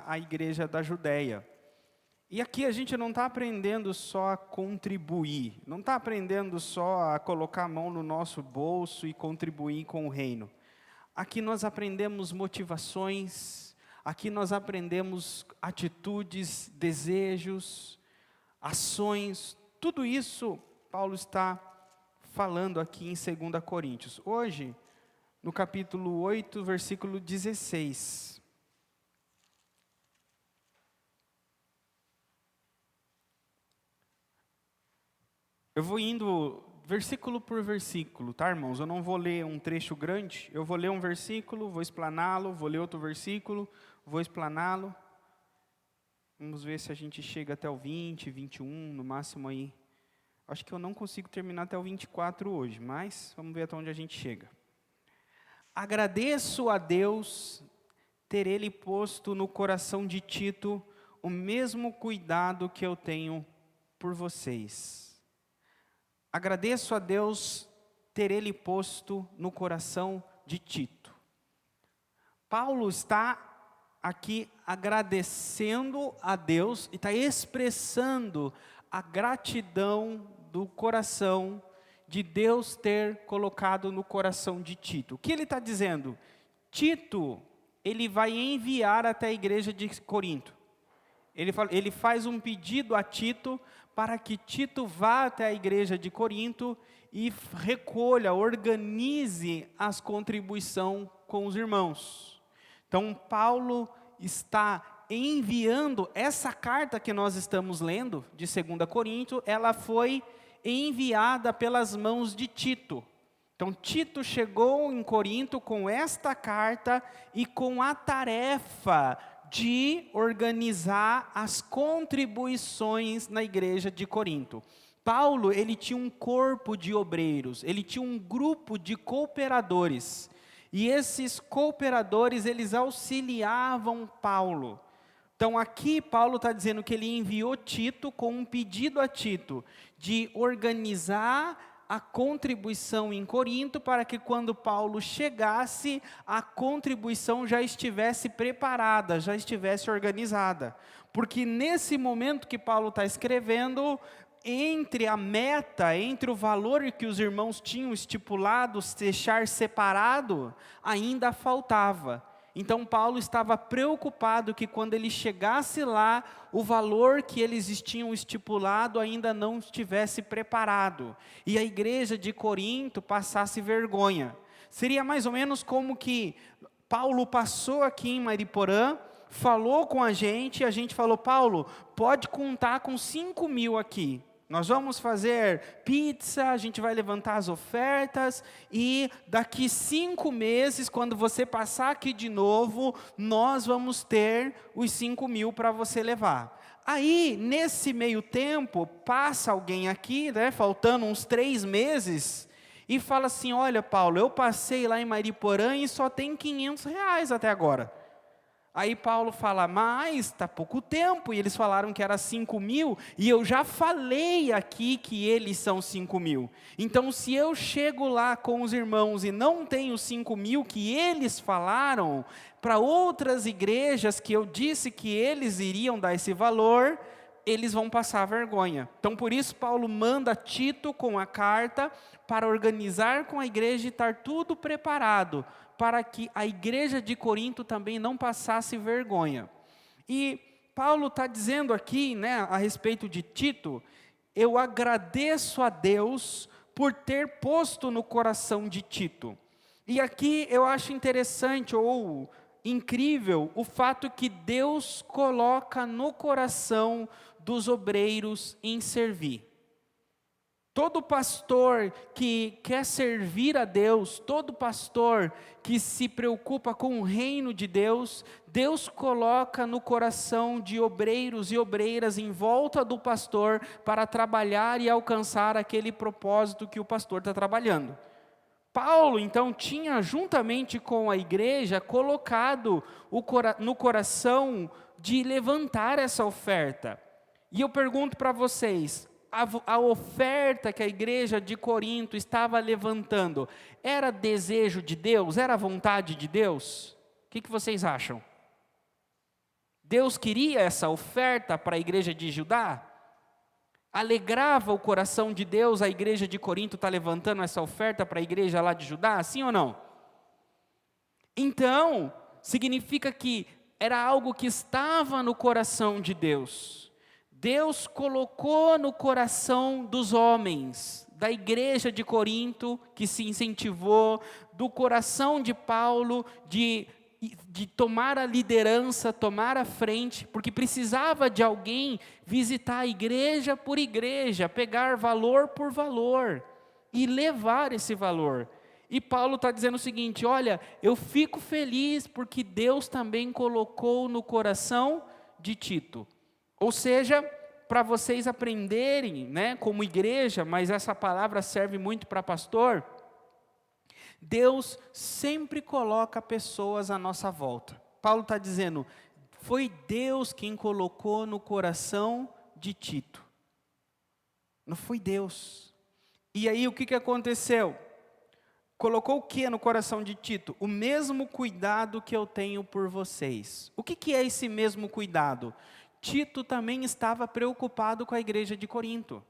a igreja da Judéia. E aqui a gente não está aprendendo só a contribuir, não está aprendendo só a colocar a mão no nosso bolso e contribuir com o reino. Aqui nós aprendemos motivações, aqui nós aprendemos atitudes, desejos, ações, tudo isso Paulo está falando aqui em 2 Coríntios. Hoje, no capítulo 8, versículo 16. Eu vou indo versículo por versículo, tá, irmãos? Eu não vou ler um trecho grande, eu vou ler um versículo, vou explaná-lo, vou ler outro versículo, vou explaná-lo. Vamos ver se a gente chega até o 20, 21, no máximo aí. Acho que eu não consigo terminar até o 24 hoje, mas vamos ver até onde a gente chega. Agradeço a Deus ter Ele posto no coração de Tito o mesmo cuidado que eu tenho por vocês. Agradeço a Deus ter Ele posto no coração de Tito. Paulo está aqui agradecendo a Deus e está expressando a gratidão do coração de Deus ter colocado no coração de Tito. O que ele está dizendo? Tito, ele vai enviar até a igreja de Corinto. Ele faz um pedido a Tito para que Tito vá até a igreja de Corinto e recolha, organize as contribuições com os irmãos. Então, Paulo está enviando essa carta que nós estamos lendo, de 2 Coríntios, ela foi enviada pelas mãos de Tito. Então, Tito chegou em Corinto com esta carta e com a tarefa de organizar as contribuições na igreja de Corinto. Paulo, ele tinha um corpo de obreiros, ele tinha um grupo de cooperadores, e esses cooperadores, eles auxiliavam Paulo. Então aqui Paulo está dizendo que ele enviou Tito com um pedido a Tito de organizar a contribuição em Corinto, para que quando Paulo chegasse, a contribuição já estivesse preparada, já estivesse organizada. Porque nesse momento que Paulo está escrevendo, entre a meta, entre o valor que os irmãos tinham estipulado, deixar separado, ainda faltava. Então Paulo estava preocupado que quando ele chegasse lá, o valor que eles tinham estipulado ainda não estivesse preparado. E a igreja de Corinto passasse vergonha. Seria mais ou menos como que Paulo passou aqui em Mariporã, falou com a gente falou, Paulo, pode contar com 5.000 aqui. Nós vamos fazer pizza, a gente vai levantar as ofertas e daqui 5 meses, quando você passar aqui de novo, nós vamos ter os 5.000 para você levar. Aí, nesse meio tempo, passa alguém aqui, faltando uns 3 meses, e fala assim, olha Paulo, eu passei lá em Mariporã e só tem R$500 até agora. Aí Paulo fala, mas está pouco tempo, e eles falaram que era 5.000, e eu já falei aqui que eles são 5.000. Então se eu chego lá com os irmãos e não tenho 5.000 que eles falaram, para outras igrejas que eu disse que eles iriam dar esse valor, eles vão passar vergonha. Então por isso Paulo manda Tito com a carta, para organizar com a igreja e estar tudo preparado, para que a igreja de Corinto também não passasse vergonha. E Paulo está dizendo aqui, a respeito de Tito, eu agradeço a Deus por ter posto no coração de Tito. E aqui eu acho interessante ou incrível o fato que Deus coloca no coração dos obreiros em servir. Todo pastor que quer servir a Deus, todo pastor que se preocupa com o reino de Deus, Deus coloca no coração de obreiros e obreiras em volta do pastor para trabalhar e alcançar aquele propósito que o pastor está trabalhando. Paulo, então, tinha juntamente com a igreja colocado no coração de levantar essa oferta. E eu pergunto para vocês, a oferta que a igreja de Corinto estava levantando, era desejo de Deus? Era vontade de Deus? O que vocês acham? Deus queria essa oferta para a igreja de Judá? Alegrava o coração de Deus a igreja de Corinto estar levantando essa oferta para a igreja lá de Judá? Sim ou não? Então, significa que era algo que estava no coração de Deus. Deus colocou no coração dos homens, da igreja de Corinto, que se incentivou, do coração de Paulo, de tomar a liderança, tomar a frente, porque precisava de alguém visitar igreja por igreja, pegar valor por valor e levar esse valor. E Paulo está dizendo o seguinte: olha, eu fico feliz porque Deus também colocou no coração de Tito. Ou seja, para vocês aprenderem, né, como igreja, mas essa palavra serve muito para pastor, Deus sempre coloca pessoas à nossa volta. Paulo está dizendo, foi Deus quem colocou no coração de Tito. Não foi Deus. E aí o que aconteceu? Colocou o que no coração de Tito? O mesmo cuidado que eu tenho por vocês. O que é esse mesmo cuidado? Tito também estava preocupado com a igreja de Corinto.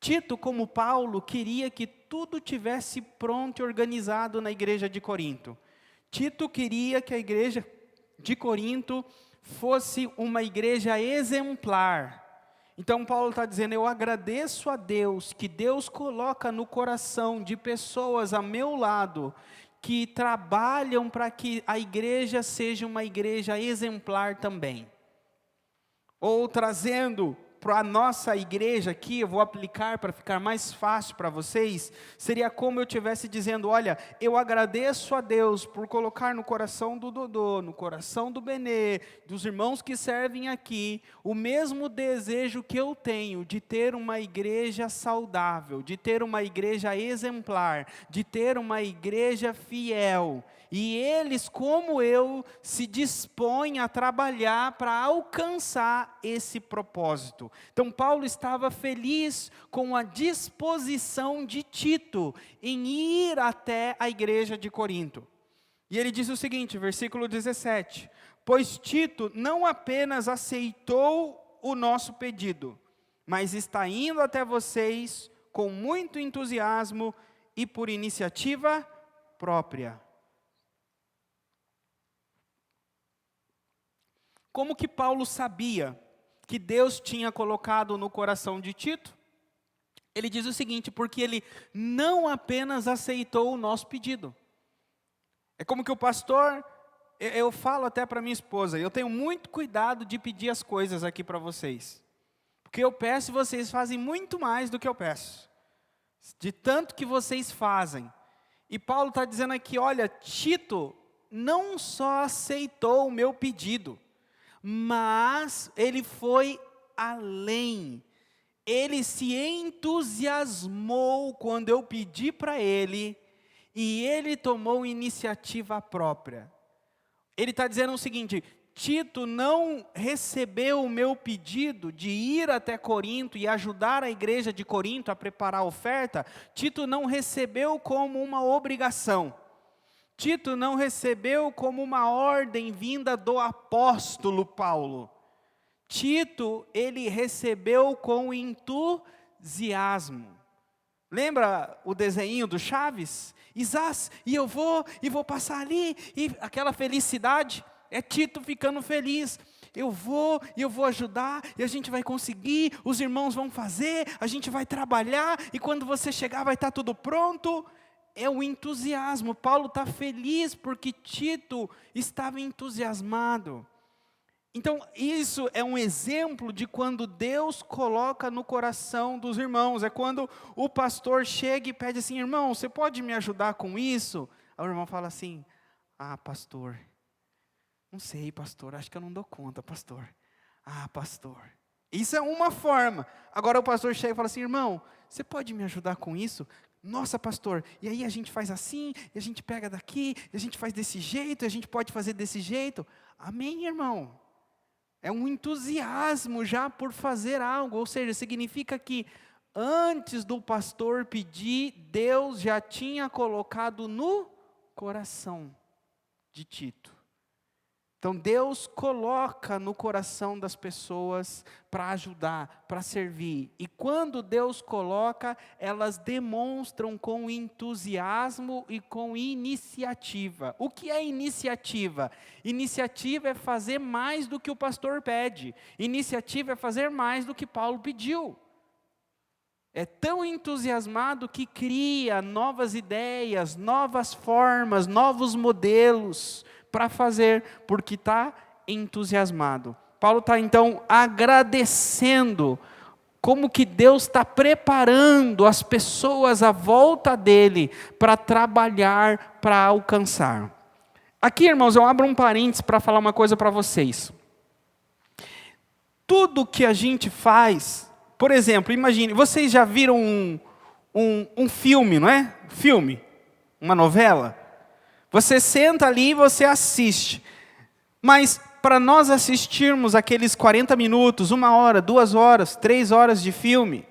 Tito, como Paulo, queria que tudo tivesse pronto e organizado na igreja de Corinto. Tito queria que a igreja de Corinto fosse uma igreja exemplar. Então Paulo está dizendo, eu agradeço a Deus, que Deus coloca no coração de pessoas a meu lado, que trabalham para que a igreja seja uma igreja exemplar também. Ou trazendo para a nossa igreja aqui, eu vou aplicar para ficar mais fácil para vocês, seria como eu estivesse dizendo, olha, eu agradeço a Deus por colocar no coração do Dodô, no coração do Benê, dos irmãos que servem aqui, o mesmo desejo que eu tenho de ter uma igreja saudável, de ter uma igreja exemplar, de ter uma igreja fiel. E eles, como eu, se dispõem a trabalhar para alcançar esse propósito. Então Paulo estava feliz com a disposição de Tito em ir até a igreja de Corinto. E ele diz o seguinte, versículo 17: pois Tito não apenas aceitou o nosso pedido, mas está indo até vocês com muito entusiasmo e por iniciativa própria. Como que Paulo sabia que Deus tinha colocado no coração de Tito? Ele diz o seguinte, porque ele não apenas aceitou o nosso pedido. É como que o pastor, eu falo até para minha esposa, eu tenho muito cuidado de pedir as coisas aqui para vocês. Porque eu peço e vocês fazem muito mais do que eu peço. De tanto que vocês fazem. E Paulo está dizendo aqui, olha, Tito não só aceitou o meu pedido, mas ele foi além. Ele se entusiasmou quando eu pedi para ele, e ele tomou iniciativa própria. Ele está dizendo o seguinte, Tito não recebeu o meu pedido de ir até Corinto e ajudar a igreja de Corinto a preparar a oferta, Tito não recebeu como uma obrigação. Tito não recebeu como uma ordem vinda do apóstolo Paulo. Tito, ele recebeu com entusiasmo. Lembra o desenho do Chaves? Isás, e eu vou passar ali, e aquela felicidade, é Tito ficando feliz. Eu vou ajudar, e a gente vai conseguir, os irmãos vão fazer, a gente vai trabalhar, e quando você chegar vai estar tudo pronto. É o entusiasmo. Paulo está feliz porque Tito estava entusiasmado. Então, isso é um exemplo de quando Deus coloca no coração dos irmãos. É quando o pastor chega e pede assim, irmão, você pode me ajudar com isso? Aí o irmão fala assim, pastor, não sei, pastor, acho que eu não dou conta, pastor. Pastor. Isso é uma forma. Agora o pastor chega e fala assim, irmão, você pode me ajudar com isso? Nossa, pastor, e aí a gente faz assim, e a gente pega daqui, e a gente faz desse jeito, e a gente pode fazer desse jeito. Amém, irmão? É um entusiasmo já por fazer algo, ou seja, significa que antes do pastor pedir, Deus já tinha colocado no coração de Tito. Então Deus coloca no coração das pessoas para ajudar, para servir. E quando Deus coloca, elas demonstram com entusiasmo e com iniciativa. O que é iniciativa? Iniciativa é fazer mais do que o pastor pede. Iniciativa é fazer mais do que Paulo pediu. É tão entusiasmado que cria novas ideias, novas formas, novos modelos para fazer, porque está entusiasmado. Paulo está então agradecendo como que Deus está preparando as pessoas à volta dele para trabalhar, para alcançar. Aqui, irmãos, eu abro um parênteses para falar uma coisa para vocês. Tudo que a gente faz, por exemplo, imagine, vocês já viram um filme, não é? Filme, uma novela? Você senta ali e você assiste. Mas para nós assistirmos aqueles 40 minutos, 1 hora, 2 horas, 3 horas de filme,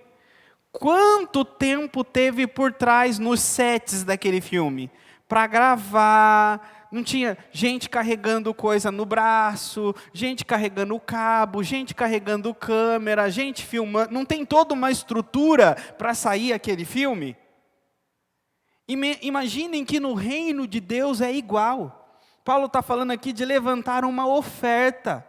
quanto tempo teve por trás nos sets daquele filme? Para gravar, não tinha gente carregando coisa no braço, gente carregando o cabo, gente carregando câmera, gente filmando, não tem toda uma estrutura para sair aquele filme? Imaginem que no reino de Deus é igual. Paulo está falando aqui de levantar uma oferta.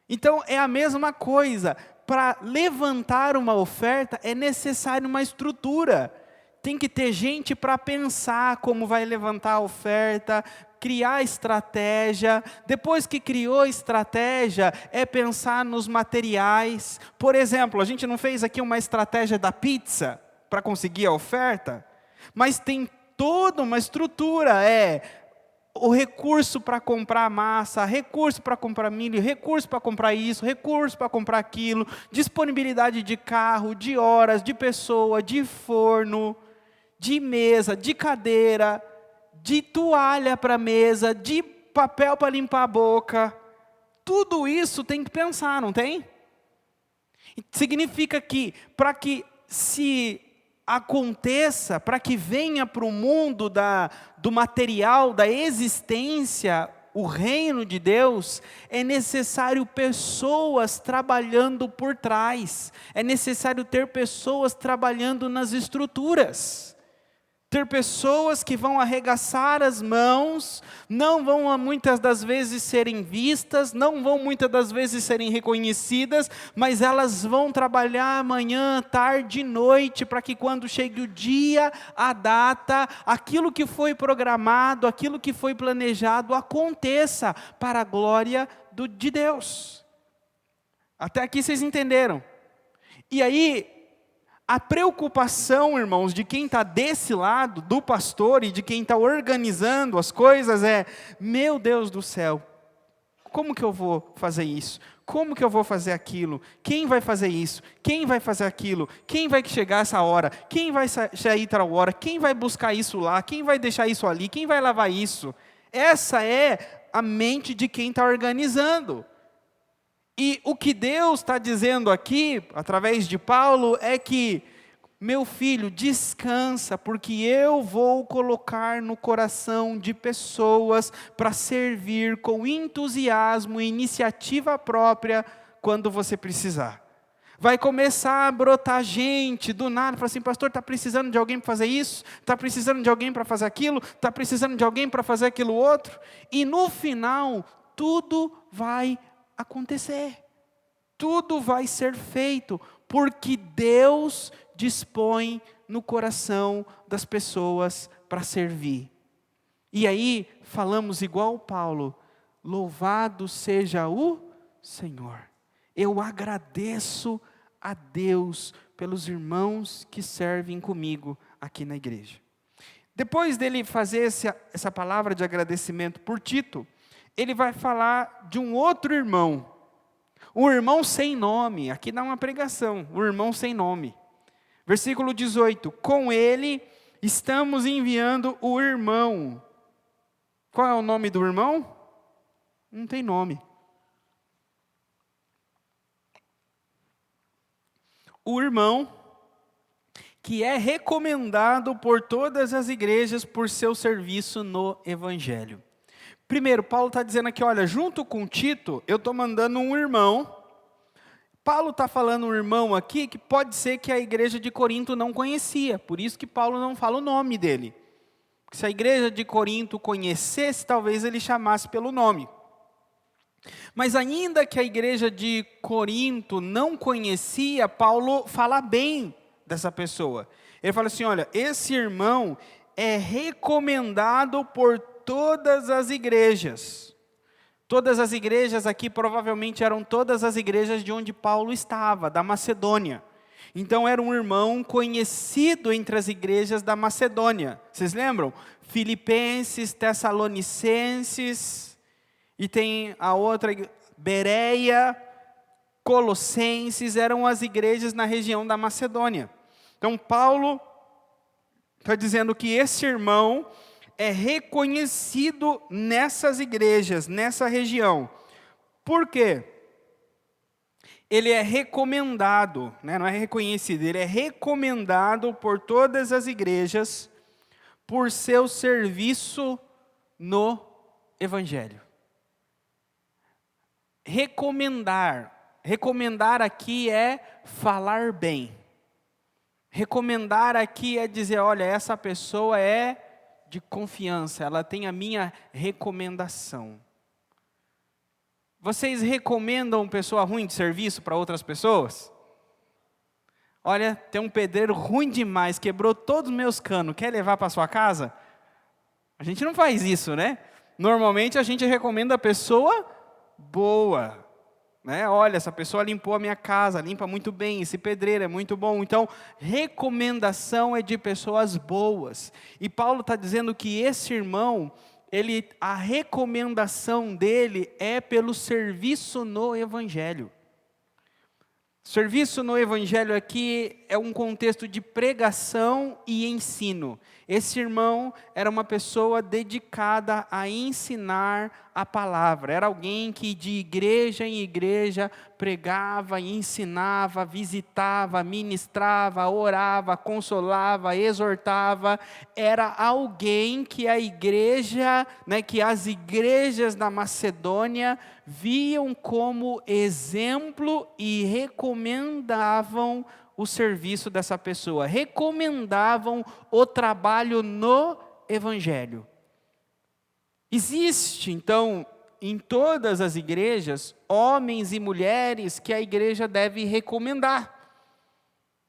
Então é a mesma coisa. Para levantar uma oferta é necessário uma estrutura. Tem que ter gente para pensar como vai levantar a oferta, criar estratégia. Depois que criou estratégia, é pensar nos materiais. Por exemplo, a gente não fez aqui uma estratégia da pizza para conseguir a oferta? Mas tem toda uma estrutura, o recurso para comprar massa, recurso para comprar milho, recurso para comprar isso, recurso para comprar aquilo, disponibilidade de carro, de horas, de pessoa, de forno, de mesa, de cadeira, de toalha para mesa, de papel para limpar a boca. Tudo isso tem que pensar, não tem? Significa que, para que se aconteça, para que venha para o mundo do material, da existência, o reino de Deus, é necessário pessoas trabalhando por trás, é necessário ter pessoas trabalhando nas estruturas. Ter pessoas que vão arregaçar as mãos, não vão muitas das vezes serem vistas, não vão muitas das vezes serem reconhecidas, mas elas vão trabalhar manhã, tarde e noite, para que quando chegue o dia, a data, aquilo que foi programado, aquilo que foi planejado, aconteça para a glória de Deus. Até aqui vocês entenderam? E aí, a preocupação, irmãos, de quem está desse lado, do pastor e de quem está organizando as coisas meu Deus do céu, como que eu vou fazer isso? Como que eu vou fazer aquilo? Quem vai fazer isso? Quem vai fazer aquilo? Quem vai chegar essa hora? Quem vai sair tal hora? Quem vai buscar isso lá? Quem vai deixar isso ali? Quem vai lavar isso? Essa é a mente de quem está organizando. E o que Deus está dizendo aqui, através de Paulo, é que, meu filho, descansa, porque eu vou colocar no coração de pessoas para servir com entusiasmo e iniciativa própria quando você precisar. Vai começar a brotar gente do nada, fala assim, pastor, está precisando de alguém para fazer isso? Está precisando de alguém para fazer aquilo? Está precisando de alguém para fazer aquilo outro? E no final, tudo vai acontecer. Tudo vai ser feito, porque Deus dispõe no coração das pessoas para servir. E aí, falamos igual Paulo, louvado seja o Senhor. Eu agradeço a Deus pelos irmãos que servem comigo aqui na igreja. Depois dele fazer essa palavra de agradecimento por Tito, ele vai falar de um outro irmão. O irmão sem nome, aqui dá uma pregação, o irmão sem nome. Versículo 18, com ele estamos enviando o irmão. Qual é o nome do irmão? Não tem nome. O irmão que é recomendado por todas as igrejas por seu serviço no Evangelho. Primeiro, Paulo está dizendo aqui, olha, junto com Tito, eu estou mandando um irmão. Paulo está falando um irmão aqui que pode ser que a igreja de Corinto não conhecia, por isso que Paulo não fala o nome dele. Se a igreja de Corinto conhecesse, talvez ele chamasse pelo nome. Mas ainda que a igreja de Corinto não conhecia, Paulo fala bem dessa pessoa. Ele fala assim, olha, esse irmão é recomendado por todas as igrejas. Todas as igrejas aqui provavelmente eram todas as igrejas de onde Paulo estava, da Macedônia. Então era um irmão conhecido entre as igrejas da Macedônia. Vocês lembram? Filipenses, Tessalonicenses, e tem a outra, Bereia, Colossenses, eram as igrejas na região da Macedônia. Então Paulo está dizendo que esse irmão é reconhecido nessas igrejas, nessa região. Por quê? Ele é recomendado, né? Não é reconhecido, ele é recomendado por todas as igrejas por seu serviço no Evangelho. Recomendar aqui é falar bem. Recomendar aqui é dizer, olha, essa pessoa é de confiança, ela tem a minha recomendação. Vocês recomendam pessoa ruim de serviço para outras pessoas? Olha, tem um pedreiro ruim demais, quebrou todos os meus canos, quer levar para sua casa? A gente não faz isso, né? Normalmente a gente recomenda a pessoa boa. Né? Olha, essa pessoa limpou a minha casa, limpa muito bem, esse pedreiro é muito bom. Então, recomendação é de pessoas boas. E Paulo está dizendo que esse irmão, a recomendação dele é pelo serviço no Evangelho. Serviço no Evangelho aqui é um contexto de pregação e ensino. Esse irmão era uma pessoa dedicada a ensinar a palavra. Era alguém que de igreja em igreja pregava, ensinava, visitava, ministrava, orava, consolava, exortava. Era alguém que a igreja, que as igrejas da Macedônia viam como exemplo e recomendavam o serviço dessa pessoa, recomendavam o trabalho no Evangelho. Existe, então, em todas as igrejas, homens e mulheres que a igreja deve recomendar.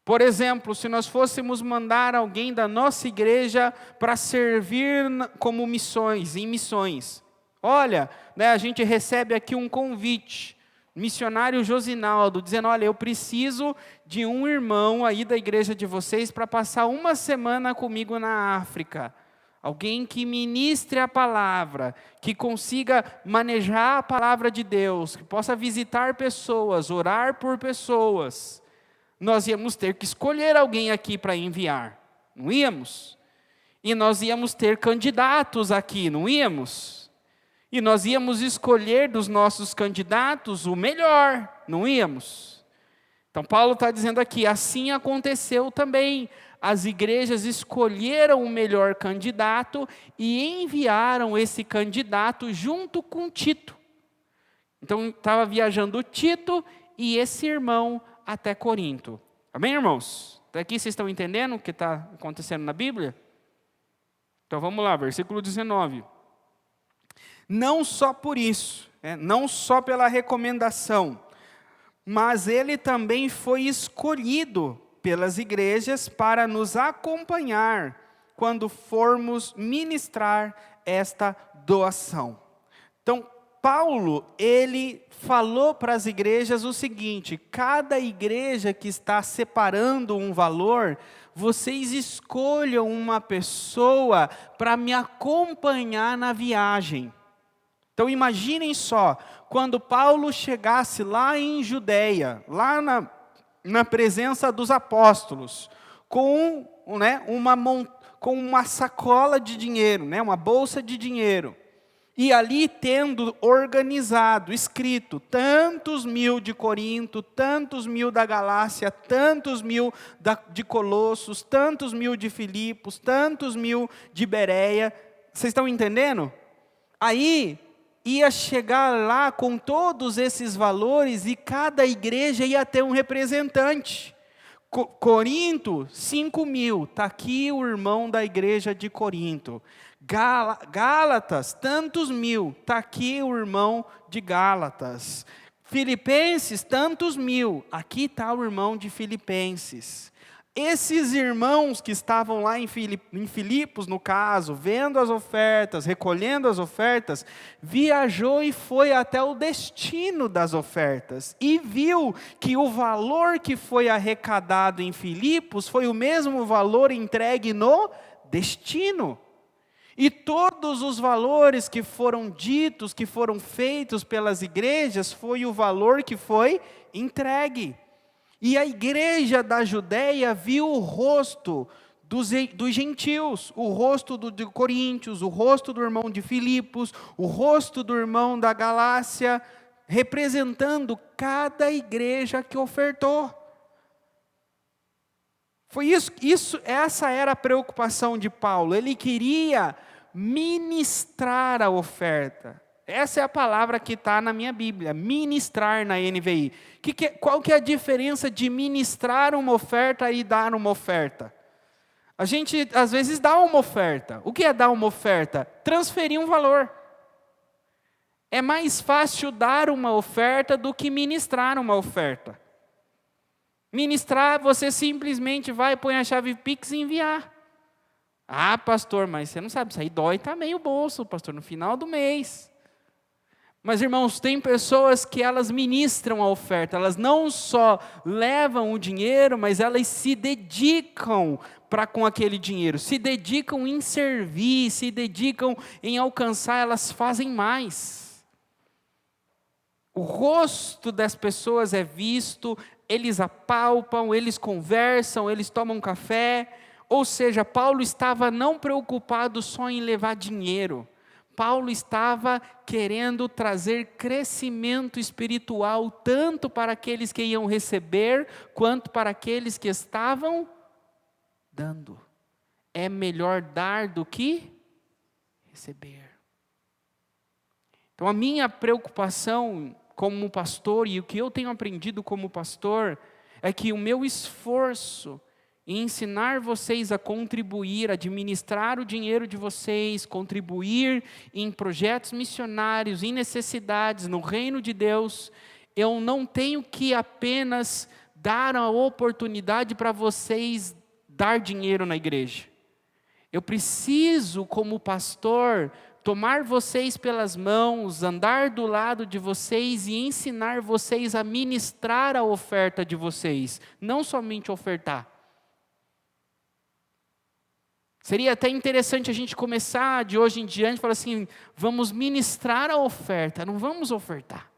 Por exemplo, se nós fôssemos mandar alguém da nossa igreja para servir como em missões. Olha, a gente recebe aqui um convite, missionário Josinaldo, dizendo, olha, eu preciso de um irmão aí da igreja de vocês para passar uma semana comigo na África. Alguém que ministre a palavra, que consiga manejar a palavra de Deus, que possa visitar pessoas, orar por pessoas. Nós íamos ter que escolher alguém aqui para enviar, não íamos? E nós íamos ter candidatos aqui, não íamos? E nós íamos escolher dos nossos candidatos o melhor, não íamos? Então Paulo está dizendo aqui, assim aconteceu também. As igrejas escolheram o melhor candidato e enviaram esse candidato junto com Tito. Então estava viajando Tito e esse irmão até Corinto. Amém, irmãos? Até aqui vocês estão entendendo o que está acontecendo na Bíblia? Então vamos lá, versículo 19. Não só por isso, não só pela recomendação, mas ele também foi escolhido pelas igrejas para nos acompanhar quando formos ministrar esta doação. Então, Paulo, ele falou para as igrejas o seguinte, cada igreja que está separando um valor, vocês escolham uma pessoa para me acompanhar na viagem. Então imaginem só, quando Paulo chegasse lá em Judeia, lá na presença dos apóstolos, com uma sacola de dinheiro, uma bolsa de dinheiro, e ali tendo organizado, escrito, tantos mil de Corinto, tantos mil da Galácia, tantos mil de Colossos, tantos mil de Filipos, tantos mil de Bereia, vocês estão entendendo? Aí ia chegar lá com todos esses valores e cada igreja ia ter um representante. Corinto, 5.000, está aqui o irmão da igreja de Corinto. Gálatas, tantos mil, está aqui o irmão de Gálatas. Filipenses, tantos mil, aqui está o irmão de Filipenses. Esses irmãos que estavam lá em Filipos, no caso, vendo as ofertas, recolhendo as ofertas, viajou e foi até o destino das ofertas. E viu que o valor que foi arrecadado em Filipos foi o mesmo valor entregue no destino. E todos os valores que foram ditos, que foram feitos pelas igrejas, foi o valor que foi entregue. E a igreja da Judéia viu o rosto dos gentios, o rosto de Coríntios, o rosto do irmão de Filipos, o rosto do irmão da Galácia, representando cada igreja que ofertou. Foi essa era a preocupação de Paulo. Ele queria ministrar a oferta. Essa é a palavra que está na minha Bíblia, ministrar na NVI. Qual que é a diferença de ministrar uma oferta e dar uma oferta? A gente, às vezes, dá uma oferta. O que é dar uma oferta? Transferir um valor. É mais fácil dar uma oferta do que ministrar uma oferta. Ministrar, você simplesmente vai, põe a chave Pix e enviar. Ah, pastor, mas você não sabe, isso aí dói também o bolso, pastor, no final do mês. Mas, irmãos, tem pessoas que elas ministram a oferta, elas não só levam o dinheiro, mas elas se dedicam com aquele dinheiro, se dedicam em servir, se dedicam em alcançar, elas fazem mais. O rosto das pessoas é visto, eles apalpam, eles conversam, eles tomam café. Ou seja, Paulo estava não preocupado só em levar dinheiro. Paulo estava querendo trazer crescimento espiritual, tanto para aqueles que iam receber, quanto para aqueles que estavam dando. É melhor dar do que receber. Então, a minha preocupação como pastor, e o que eu tenho aprendido como pastor, é que o meu esforço e ensinar vocês a contribuir, administrar o dinheiro de vocês, contribuir em projetos missionários, em necessidades, no reino de Deus, eu não tenho que apenas dar a oportunidade para vocês dar dinheiro na igreja. Eu preciso, como pastor, tomar vocês pelas mãos, andar do lado de vocês e ensinar vocês a ministrar a oferta de vocês, não somente ofertar. Seria até interessante a gente começar de hoje em diante, falar assim, vamos ministrar a oferta, não vamos ofertar.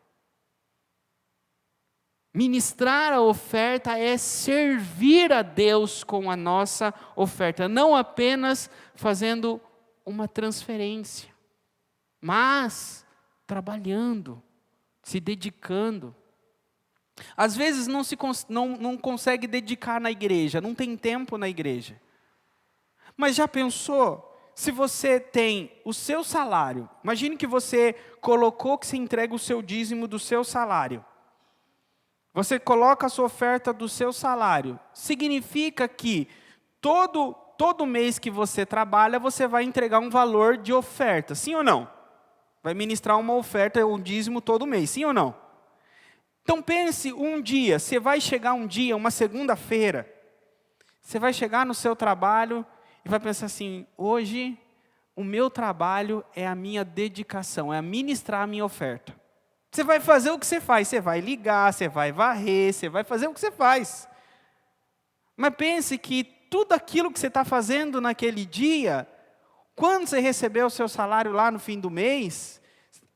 Ministrar a oferta é servir a Deus com a nossa oferta, não apenas fazendo uma transferência, mas trabalhando, se dedicando. Às vezes não consegue dedicar na igreja, não tem tempo na igreja. Mas já pensou, se você tem o seu salário, imagine que você colocou que você entrega o seu dízimo do seu salário. Você coloca a sua oferta do seu salário. Significa que todo mês que você trabalha, você vai entregar um valor de oferta, sim ou não? Vai ministrar uma oferta, um dízimo todo mês, sim ou não? Então pense um dia, você vai chegar um dia, uma segunda-feira, você vai chegar no seu trabalho e vai pensar assim, hoje o meu trabalho é a minha dedicação, é ministrar a minha oferta. Você vai fazer o que você faz, você vai ligar, você vai varrer, você vai fazer o que você faz. Mas pense que tudo aquilo que você está fazendo naquele dia, quando você receber o seu salário lá no fim do mês,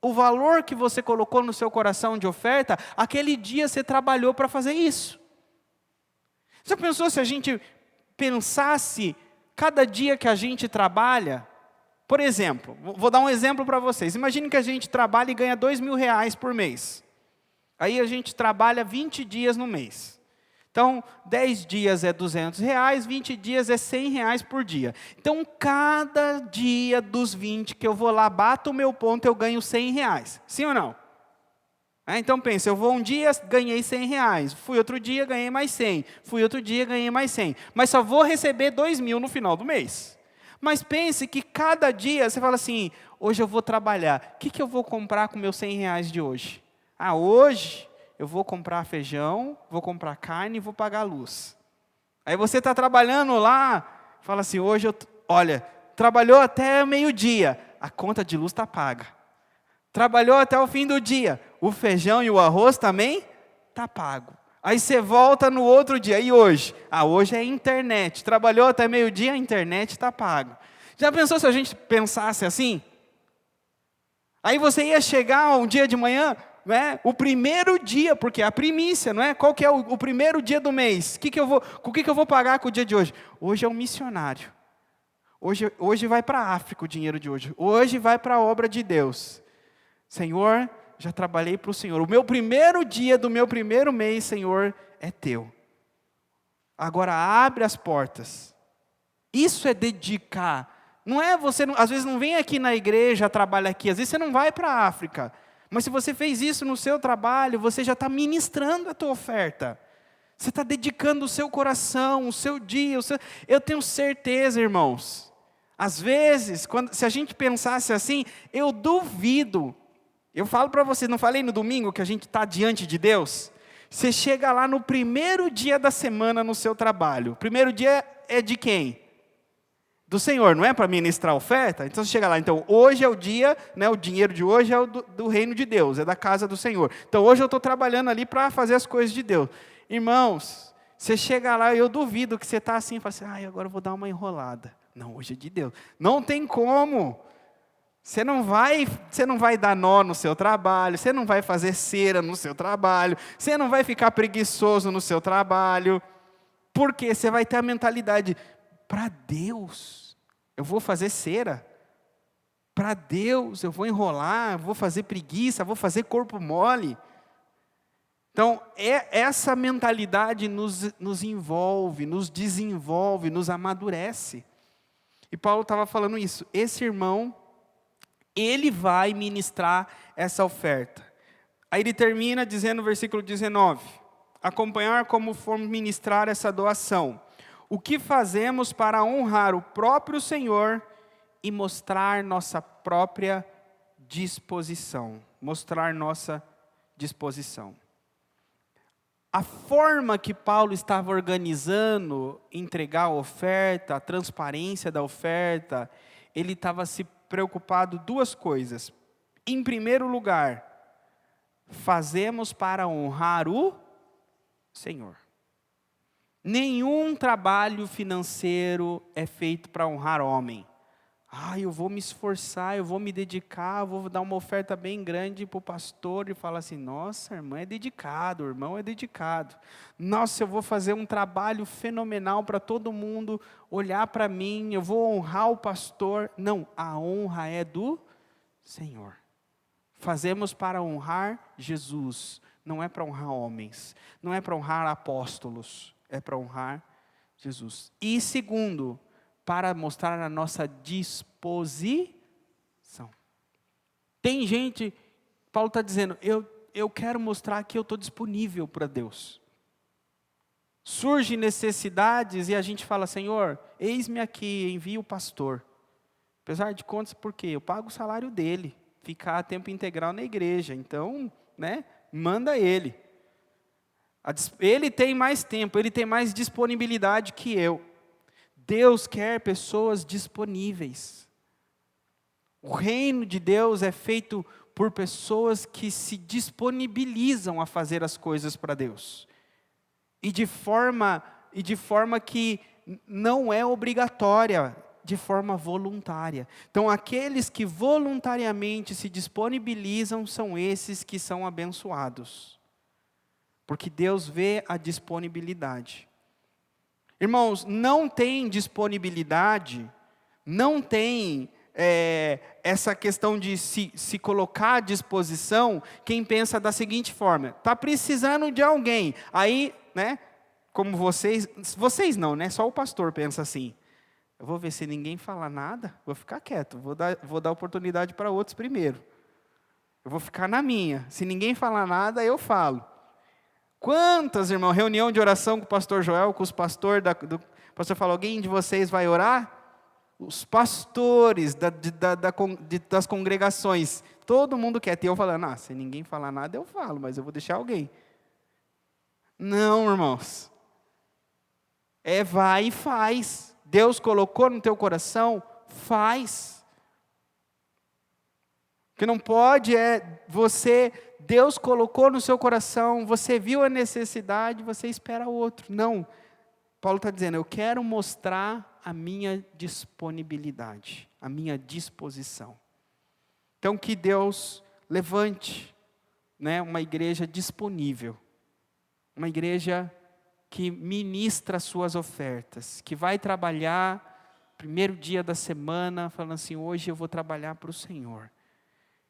o valor que você colocou no seu coração de oferta, aquele dia você trabalhou para fazer isso. Já pensou se a gente pensasse cada dia que a gente trabalha, por exemplo, vou dar um exemplo para vocês. Imagine que a gente trabalha e ganha R$2.000 por mês. Aí a gente trabalha 20 dias no mês. Então, 10 dias é R$200, 20 dias é R$100 por dia. Então, cada dia dos 20 que eu vou lá, bato o meu ponto, eu ganho R$100. Sim ou não? Então pensa, eu vou um dia, ganhei R$100. Fui outro dia, ganhei mais 100. Fui outro dia, ganhei mais 100. Mas só vou receber 2.000 no final do mês. Mas pense que cada dia, você fala assim, hoje eu vou trabalhar. O que eu vou comprar com meus R$100 de hoje? Hoje eu vou comprar feijão, vou comprar carne e vou pagar a luz. Aí você está trabalhando lá, fala assim, hoje olha, trabalhou até meio-dia, a conta de luz está paga. Trabalhou até o fim do dia, o feijão e o arroz também está pago. Aí você volta no outro dia, e hoje? Hoje é internet, trabalhou até meio-dia, a internet está pago. Já pensou se a gente pensasse assim? Aí você ia chegar um dia de manhã, o primeiro dia, porque a primícia, não é? Qual que é o primeiro dia do mês? O que eu vou pagar com o dia de hoje? Hoje é um missionário. Hoje vai para a África o dinheiro de hoje. Hoje vai para a obra de Deus. Senhor, já trabalhei para o Senhor. O meu primeiro dia do meu primeiro mês, Senhor, é teu. Agora abre as portas. Isso é dedicar. Não é você, às vezes não vem aqui na igreja, trabalha aqui. Às vezes você não vai para a África. Mas se você fez isso no seu trabalho, você já está ministrando a tua oferta. Você está dedicando o seu coração, o seu dia. Eu tenho certeza, irmãos. Às vezes, se a gente pensasse assim, eu duvido. Eu falo para você, não falei no domingo que a gente está diante de Deus? Você chega lá no primeiro dia da semana no seu trabalho. O primeiro dia é de quem? Do Senhor, não é para ministrar oferta? Então você chega lá, então hoje é o dia, o dinheiro de hoje é o do reino de Deus, é da casa do Senhor. Então hoje eu estou trabalhando ali para fazer as coisas de Deus. Irmãos, você chega lá e eu duvido que você está assim, fala assim, agora eu vou dar uma enrolada. Não, hoje é de Deus. Não tem como. Você não vai dar nó no seu trabalho, você não vai fazer cera no seu trabalho, você não vai ficar preguiçoso no seu trabalho, porque você vai ter a mentalidade, para Deus, eu vou fazer cera, para Deus, eu vou enrolar, vou fazer preguiça, vou fazer corpo mole. Então, essa mentalidade nos envolve, nos desenvolve, nos amadurece. E Paulo estava falando isso, esse irmão, ele vai ministrar essa oferta. Aí ele termina dizendo no versículo 19, acompanhar como formos ministrar essa doação. O que fazemos para honrar o próprio Senhor e mostrar nossa própria disposição. Mostrar nossa disposição. A forma que Paulo estava organizando, entregar a oferta, a transparência da oferta, ele estava se preocupado duas coisas. Em primeiro lugar, fazemos para honrar o Senhor. Nenhum trabalho financeiro é feito para honrar homem. Eu vou me esforçar, eu vou me dedicar, eu vou dar uma oferta bem grande para o pastor e falar assim, nossa, a irmã é dedicado, o irmão é dedicado. Nossa, eu vou fazer um trabalho fenomenal para todo mundo olhar para mim, eu vou honrar o pastor. Não, a honra é do Senhor. Fazemos para honrar Jesus, não é para honrar homens, não é para honrar apóstolos, é para honrar Jesus. E segundo, para mostrar a nossa disposição. Tem gente, Paulo está dizendo, eu quero mostrar que eu estou disponível para Deus. Surgem necessidades e a gente fala, Senhor, eis-me aqui, envia o pastor. Apesar de contas, por quê? Eu pago o salário dele, ficar a tempo integral na igreja, então, manda ele. Ele tem mais tempo, ele tem mais disponibilidade que eu. Deus quer pessoas disponíveis. O reino de Deus é feito por pessoas que se disponibilizam a fazer as coisas para Deus. E de forma que não é obrigatória, de forma voluntária. Então, aqueles que voluntariamente se disponibilizam são esses que são abençoados. Porque Deus vê a disponibilidade. Irmãos, não tem disponibilidade, não tem essa questão de se colocar à disposição, quem pensa da seguinte forma, está precisando de alguém, aí, como vocês não, né? Só o pastor pensa assim. Eu vou ver se ninguém falar nada, vou ficar quieto, vou dar oportunidade para outros primeiro. Eu vou ficar na minha. Se ninguém falar nada, eu falo. Quantas, irmão, reunião de oração com o pastor Joel, com os pastores, o pastor falou, alguém de vocês vai orar? Os pastores das congregações, todo mundo quer ter, eu falando, se ninguém falar nada, eu falo, mas eu vou deixar alguém. Não, irmãos. Vai e faz. Deus colocou no teu coração, faz. O que não pode Deus colocou no seu coração, você viu a necessidade, você espera outro. Não. Paulo está dizendo, eu quero mostrar a minha disponibilidade, a minha disposição. Então que Deus levante, né, uma igreja disponível, uma igreja que ministra as suas ofertas, que vai trabalhar primeiro dia da semana, falando assim, hoje eu vou trabalhar para o Senhor.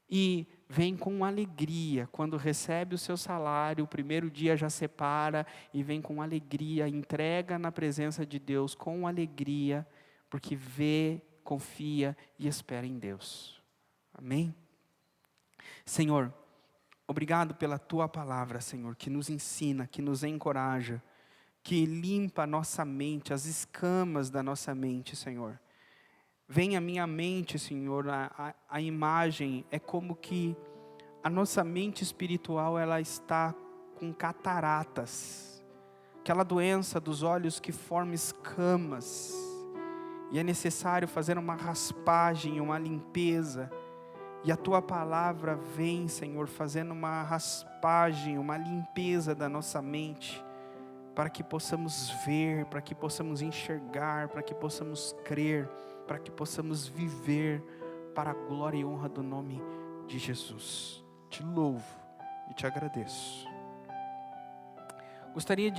E vem com alegria, quando recebe o seu salário, o primeiro dia já separa, e vem com alegria, entrega na presença de Deus com alegria, porque vê, confia e espera em Deus. Amém? Senhor, obrigado pela Tua palavra, Senhor, que nos ensina, que nos encoraja, que limpa a nossa mente, as escamas da nossa mente, Senhor. Vem à minha mente, Senhor, a imagem, é como que a nossa mente espiritual, ela está com cataratas, aquela doença dos olhos que forma escamas, e é necessário fazer uma raspagem, uma limpeza, e a Tua palavra vem, Senhor, fazendo uma raspagem, uma limpeza da nossa mente, para que possamos ver, para que possamos enxergar, para que possamos crer, para que possamos viver para a glória e honra do nome de Jesus. Te louvo e te agradeço. Gostaria de